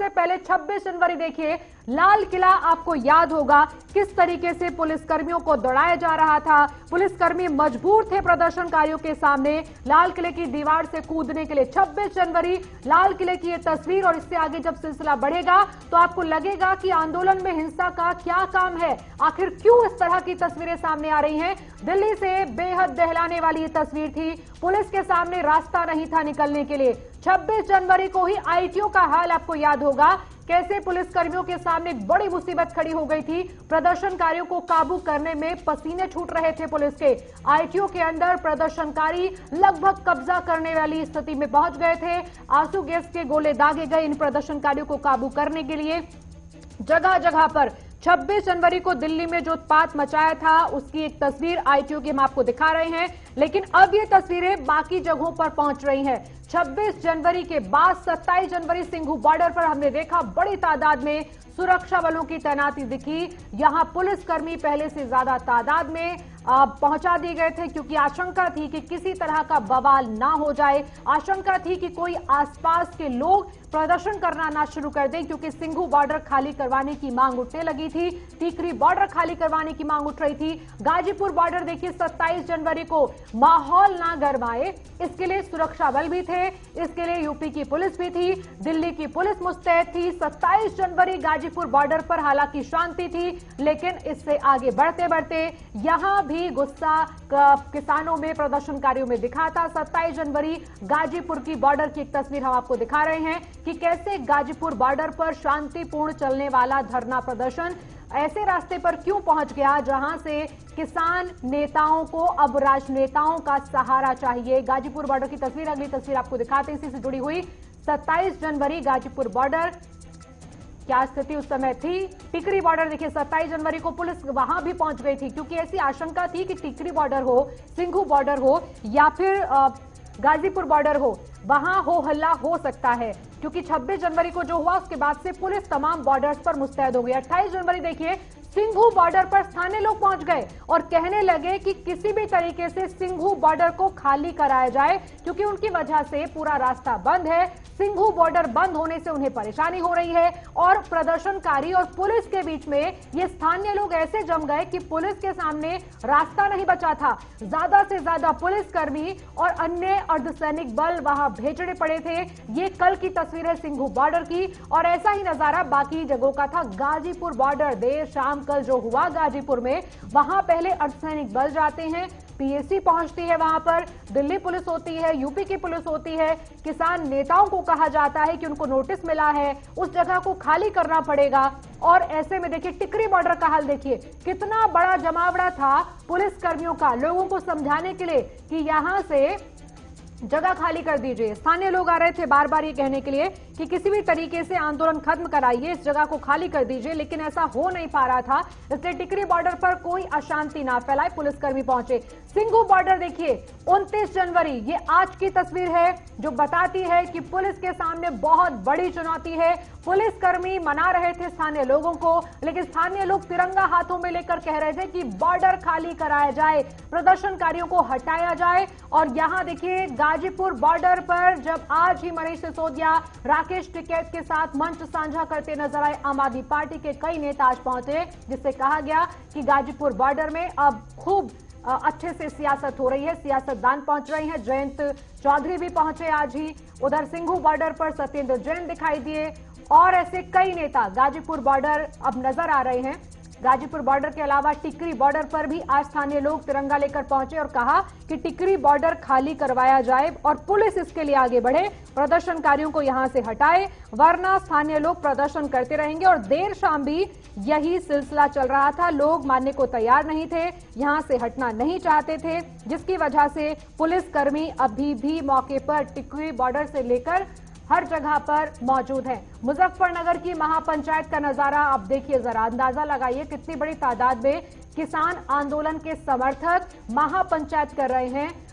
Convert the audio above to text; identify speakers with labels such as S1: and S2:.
S1: सबसे पहले 26 जनवरी देखिए, लाल किला आपको याद होगा किस तरीके से पुलिसकर्मियों को दौड़ाया जा रहा था। पुलिसकर्मी मजबूर थे प्रदर्शनकारियों के सामने लाल किले की दीवार से कूदने के लिए। 26 जनवरी लाल किले की यह तस्वीर, और इससे आगे जब सिलसिला बढ़ेगा तो आपको लगेगा कि आंदोलन में हिंसा का क्या काम है, आखिर क्यों इस तरह की तस्वीरें सामने आ रही हैं। दिल्ली से बेहद दहलाने वाली ये तस्वीर थी, पुलिस के सामने रास्ता नहीं था निकलने के लिए। 26 जनवरी को ही आईटीओ का हाल आपको याद होगा, कैसे पुलिसकर्मियों के सामने एक बड़ी मुसीबत खड़ी हो गई थी। प्रदर्शनकारियों को काबू करने में पसीने छूट रहे थे पुलिस के। आईटीओ के अंदर प्रदर्शनकारी लगभग कब्जा करने वाली स्थिति में पहुंच गए थे। आंसू गैस के गोले दागे गए इन प्रदर्शनकारियों को काबू करने के लिए। जगह जगह पर 26 जनवरी को दिल्ली में जो उत्पात मचाया था उसकी एक तस्वीर आईटीओ की हम आपको दिखा रहे हैं, लेकिन अब ये तस्वीरें बाकी जगहों पर पहुंच रही हैं। 26 जनवरी के बाद 27 जनवरी सिंघू बॉर्डर पर हमने देखा बड़ी तादाद में सुरक्षा बलों की तैनाती दिखी। यहां पुलिसकर्मी पहले से ज्यादा तादाद में पहुंचा दिए गए थे, क्योंकि आशंका थी कि किसी तरह का बवाल ना हो जाए। आशंका थी कि कोई आसपास के लोग प्रदर्शन करना ना शुरू कर दें, क्योंकि सिंघू बॉर्डर खाली करवाने की मांग उठने लगी थी, टीकरी बॉर्डर खाली करवाने की मांग उठ रही थी। गाजीपुर बॉर्डर देखिए 27 जनवरी को माहौल ना गरमाए इसके लिए सुरक्षा बल भी थे, इसके लिए यूपी की पुलिस भी थी, दिल्ली की पुलिस मुस्तैद थी। 27 जनवरी गाजीपुर बॉर्डर पर हालांकि शांति थी, लेकिन इससे आगे बढ़ते बढ़ते यहां भी गुस्सा किसानों में, प्रदर्शनकारियों में दिखा था। 27 जनवरी गाजीपुर की बॉर्डर की एक तस्वीर हम आपको दिखा रहे हैं कि कैसे गाजीपुर बॉर्डर पर शांतिपूर्ण चलने वाला धरना प्रदर्शन ऐसे रास्ते पर क्यों पहुंच गया जहां से किसान नेताओं को अब राजनेताओं का सहारा चाहिए। गाजीपुर बॉर्डर की तस्वीर, अगली तस्वीर आपको दिखाते हैं इसी से जुड़ी हुई। 27 जनवरी गाजीपुर बॉर्डर, क्या स्थिति उस समय थी। टिकरी बॉर्डर देखिए 27 जनवरी को पुलिस वहां भी पहुंच गई थी, क्योंकि ऐसी आशंका थी कि टिकरी बॉर्डर हो, सिंघू बॉर्डर हो या फिर गाजीपुर बॉर्डर हो, वहां हो हल्ला हो सकता है, क्योंकि 26 जनवरी को जो हुआ उसके बाद से पुलिस तमाम बॉर्डर्स पर मुस्तैद हो गई। 28 जनवरी देखिए सिंघू बॉर्डर पर स्थानीय लोग पहुंच गए और कहने लगे कि किसी भी तरीके से सिंघू बॉर्डर को खाली कराया जाए, क्योंकि उनकी वजह से पूरा रास्ता बंद है। सिंघू बॉर्डर बंद होने से उन्हें परेशानी हो रही है, और प्रदर्शनकारी और पुलिस के बीच में ये स्थानीय लोग ऐसे जम गए कि पुलिस के सामने रास्ता नहीं बचा था। ज्यादा से ज्यादा पुलिसकर्मी और अन्य अर्धसैनिक बल वहां भेजने पड़े थे। ये कल की तस्वीर है सिंघू बॉर्डर की, और ऐसा ही नजारा बाकी जगहों का था। गाजीपुर बॉर्डर देर शाम कल जो हुआ गाजीपुर में, वहां पहले अर्धसैनिक बल जाते हैं, पीएसी पहुंचती है वहां पर, दिल्ली पुलिस होती है, यूपी की पुलिस होती है। किसान नेताओं को कहा जाता है कि उनको नोटिस मिला है, उस जगह को खाली करना पड़ेगा। और ऐसे में देखिए टिकरी बॉर्डर का हाल देखिए, कितना बड़ा जमावड़ा था पुलिसकर्मियों का लोगों को समझाने के लिए कि यहां से जगह खाली कर दीजिए। स्थानीय लोग आ रहे थे बार बार ये कहने के लिए कि किसी भी तरीके से आंदोलन खत्म कराइए, इस जगह को खाली कर दीजिए, लेकिन ऐसा हो नहीं पा रहा था। इसलिए टिकरी बॉर्डर पर कोई अशांति ना फैलाए, पुलिसकर्मी पहुंचे। सिंघू बॉर्डर देखिए 29 जनवरी, ये आज की तस्वीर है जो बताती है कि पुलिस के सामने बहुत बड़ी चुनौती है। पुलिसकर्मी मना रहे थे स्थानीय लोगों को, लेकिन स्थानीय लोग तिरंगा हाथों में लेकर कह रहे थे कि बॉर्डर खाली कराया जाए, प्रदर्शनकारियों को हटाया जाए। और यहां देखिए गाजीपुर बॉर्डर पर जब आज ही मनीष सिसोदिया राकेश टिकैत के साथ मंच साझा करते नजर आए, आम आदमी पार्टी के कई नेता आज पहुंचे, जिससे कहा गया कि गाजीपुर बॉर्डर में अब खूब अच्छे से सियासत हो रही है, सियासतदान पहुंच रहे हैं। जयंत चौधरी भी पहुंचे आज ही। उधर सिंघू बॉर्डर पर सत्येंद्र जैन दिखाई दिए, और ऐसे कई नेता गाजीपुर बॉर्डर अब नजर आ रहे हैं। गाजीपुर बॉर्डर के अलावा टिकरी बॉर्डर पर भी आज स्थानीय लोग तिरंगा लेकर पहुंचे और कहा कि टिकरी बॉर्डर खाली करवाया जाए और पुलिस इसके लिए आगे बढ़े, प्रदर्शनकारियों को यहां से हटाए, वरना स्थानीय लोग प्रदर्शन करते रहेंगे। और देर शाम भी यही सिलसिला चल रहा था, लोग मानने को तैयार नहीं थे, यहां से हटना नहीं चाहते थे, जिसकी वजह से पुलिसकर्मी अभी भी मौके पर टिकरी बॉर्डर से लेकर हर जगह पर मौजूद है। मुजफ्फरनगर की महापंचायत का नजारा आप देखिए जरा, अंदाजा लगाइए कितनी बड़ी तादाद में किसान आंदोलन के समर्थक महापंचायत कर रहे हैं।